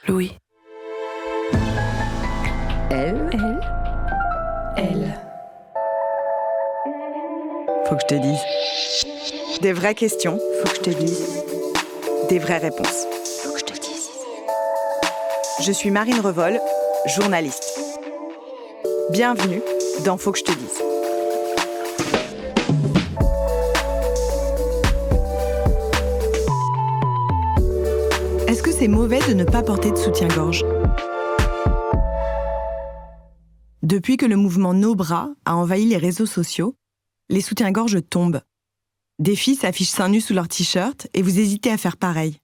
Louis. Elle. Faut que je te dise. Des vraies questions, faut que je te dise. Des vraies réponses. Faut que je te dise. Je suis Marine Revol, journaliste. Bienvenue dans Faut que je te dise. Est-ce que c'est mauvais de ne pas porter de soutien-gorge ? Depuis que le mouvement No Bras a envahi les réseaux sociaux, les soutiens-gorge tombent. Des filles s'affichent seins nus sous leur t-shirt et vous hésitez à faire pareil.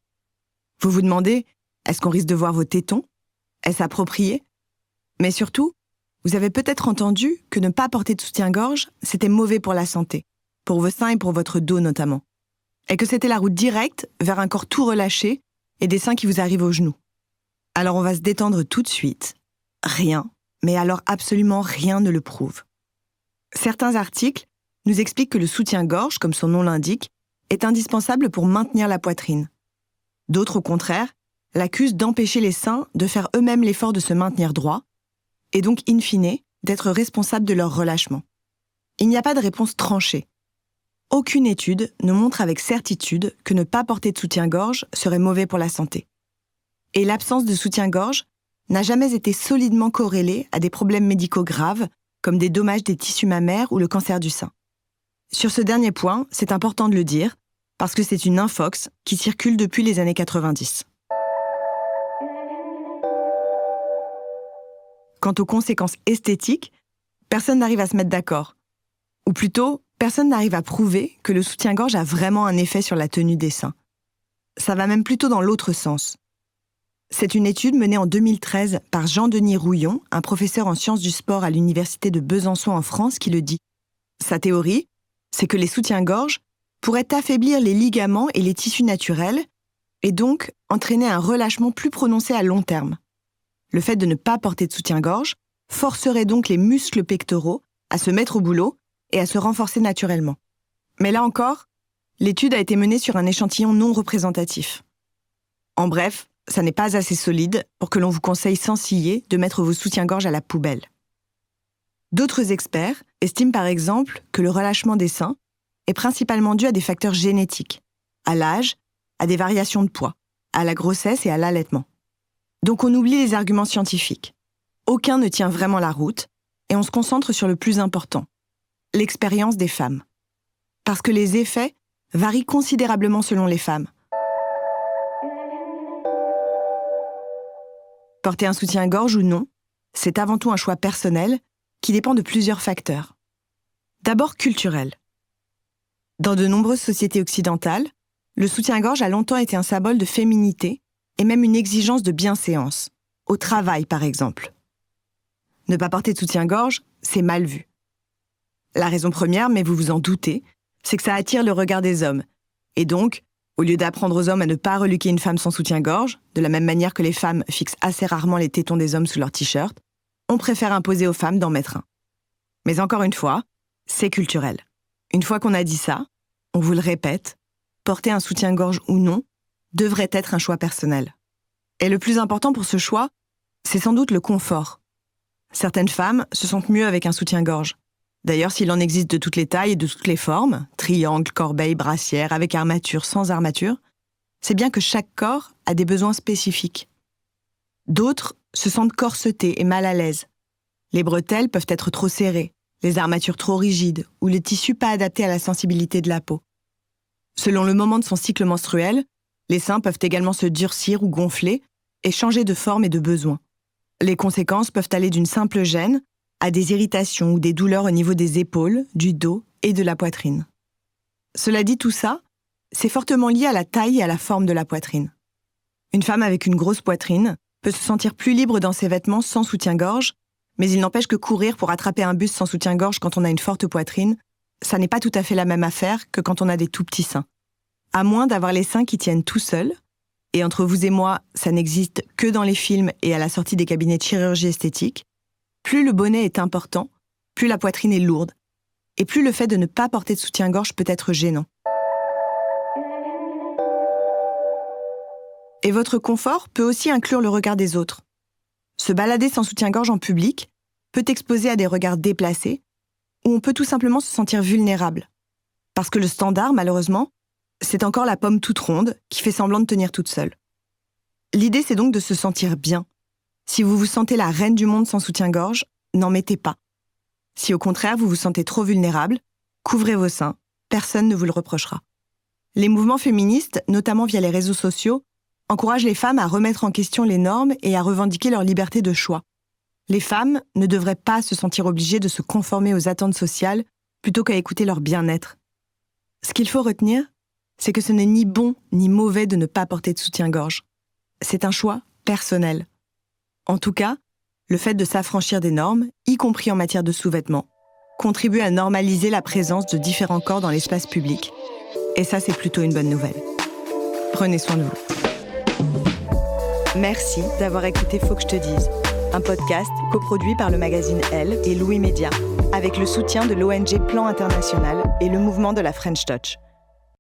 Vous vous demandez, est-ce qu'on risque de voir vos tétons ? Est-ce approprié ? Mais surtout, vous avez peut-être entendu que ne pas porter de soutien-gorge, c'était mauvais pour la santé, pour vos seins et pour votre dos notamment. Et que c'était la route directe vers un corps tout relâché et des seins qui vous arrivent aux genoux. Alors on va se détendre tout de suite. Rien, mais alors absolument rien ne le prouve. Certains articles nous expliquent que le soutien-gorge, comme son nom l'indique, est indispensable pour maintenir la poitrine. D'autres, au contraire, l'accusent d'empêcher les seins de faire eux-mêmes l'effort de se maintenir droit, et donc, in fine, d'être responsables de leur relâchement. Il n'y a pas de réponse tranchée. Aucune étude ne montre avec certitude que ne pas porter de soutien-gorge serait mauvais pour la santé. Et l'absence de soutien-gorge n'a jamais été solidement corrélée à des problèmes médicaux graves, comme des dommages des tissus mammaires ou le cancer du sein. Sur ce dernier point, c'est important de le dire, parce que c'est une infox qui circule depuis les années 90. Quant aux conséquences esthétiques, personne n'arrive à se mettre d'accord. Ou plutôt, personne n'arrive à prouver que le soutien-gorge a vraiment un effet sur la tenue des seins. Ça va même plutôt dans l'autre sens. C'est une étude menée en 2013 par Jean-Denis Rouillon, un professeur en sciences du sport à l'université de Besançon en France, qui le dit. Sa théorie, c'est que les soutiens-gorge pourraient affaiblir les ligaments et les tissus naturels et donc entraîner un relâchement plus prononcé à long terme. Le fait de ne pas porter de soutien-gorge forcerait donc les muscles pectoraux à se mettre au boulot et à se renforcer naturellement. Mais là encore, l'étude a été menée sur un échantillon non représentatif. En bref, ça n'est pas assez solide pour que l'on vous conseille sans ciller de mettre vos soutiens-gorge à la poubelle. D'autres experts estiment par exemple que le relâchement des seins est principalement dû à des facteurs génétiques, à l'âge, à des variations de poids, à la grossesse et à l'allaitement. Donc on oublie les arguments scientifiques. Aucun ne tient vraiment la route et on se concentre sur le plus important, l'expérience des femmes. Parce que les effets varient considérablement selon les femmes. Porter un soutien-gorge ou non, c'est avant tout un choix personnel qui dépend de plusieurs facteurs. D'abord culturel. Dans de nombreuses sociétés occidentales, le soutien-gorge a longtemps été un symbole de féminité et même une exigence de bienséance, au travail par exemple. Ne pas porter de soutien-gorge, c'est mal vu. La raison première, mais vous vous en doutez, c'est que ça attire le regard des hommes. Et donc, au lieu d'apprendre aux hommes à ne pas reluquer une femme sans soutien-gorge, de la même manière que les femmes fixent assez rarement les tétons des hommes sous leur t-shirt, on préfère imposer aux femmes d'en mettre un. Mais encore une fois, c'est culturel. Une fois qu'on a dit ça, on vous le répète, porter un soutien-gorge ou non devrait être un choix personnel. Et le plus important pour ce choix, c'est sans doute le confort. Certaines femmes se sentent mieux avec un soutien-gorge. D'ailleurs, s'il en existe de toutes les tailles et de toutes les formes, triangle, corbeille, brassière, avec armature, sans armature, c'est bien que chaque corps a des besoins spécifiques. D'autres se sentent corsetés et mal à l'aise. Les bretelles peuvent être trop serrées, les armatures trop rigides ou le tissu pas adapté à la sensibilité de la peau. Selon le moment de son cycle menstruel, les seins peuvent également se durcir ou gonfler et changer de forme et de besoin. Les conséquences peuvent aller d'une simple gêne à des irritations ou des douleurs au niveau des épaules, du dos et de la poitrine. Cela dit, tout ça, c'est fortement lié à la taille et à la forme de la poitrine. Une femme avec une grosse poitrine peut se sentir plus libre dans ses vêtements sans soutien-gorge, mais il n'empêche que courir pour attraper un buste sans soutien-gorge quand on a une forte poitrine, ça n'est pas tout à fait la même affaire que quand on a des tout petits seins. À moins d'avoir les seins qui tiennent tout seuls, et entre vous et moi, ça n'existe que dans les films et à la sortie des cabinets de chirurgie esthétique, plus le bonnet est important, plus la poitrine est lourde, et plus le fait de ne pas porter de soutien-gorge peut être gênant. Et votre confort peut aussi inclure le regard des autres. Se balader sans soutien-gorge en public peut exposer à des regards déplacés, ou on peut tout simplement se sentir vulnérable. Parce que le standard, malheureusement, c'est encore la pomme toute ronde qui fait semblant de tenir toute seule. L'idée, c'est donc de se sentir bien. Si vous vous sentez la reine du monde sans soutien-gorge, n'en mettez pas. Si au contraire, vous vous sentez trop vulnérable, couvrez vos seins, personne ne vous le reprochera. Les mouvements féministes, notamment via les réseaux sociaux, encouragent les femmes à remettre en question les normes et à revendiquer leur liberté de choix. Les femmes ne devraient pas se sentir obligées de se conformer aux attentes sociales plutôt qu'à écouter leur bien-être. Ce qu'il faut retenir, c'est que ce n'est ni bon ni mauvais de ne pas porter de soutien-gorge. C'est un choix personnel. En tout cas, le fait de s'affranchir des normes, y compris en matière de sous-vêtements, contribue à normaliser la présence de différents corps dans l'espace public. Et ça, c'est plutôt une bonne nouvelle. Prenez soin de vous. Merci d'avoir écouté Faut que je te dise, un podcast coproduit par le magazine Elle et Louis Média, avec le soutien de l'ONG Plan International et le mouvement de la French Touch.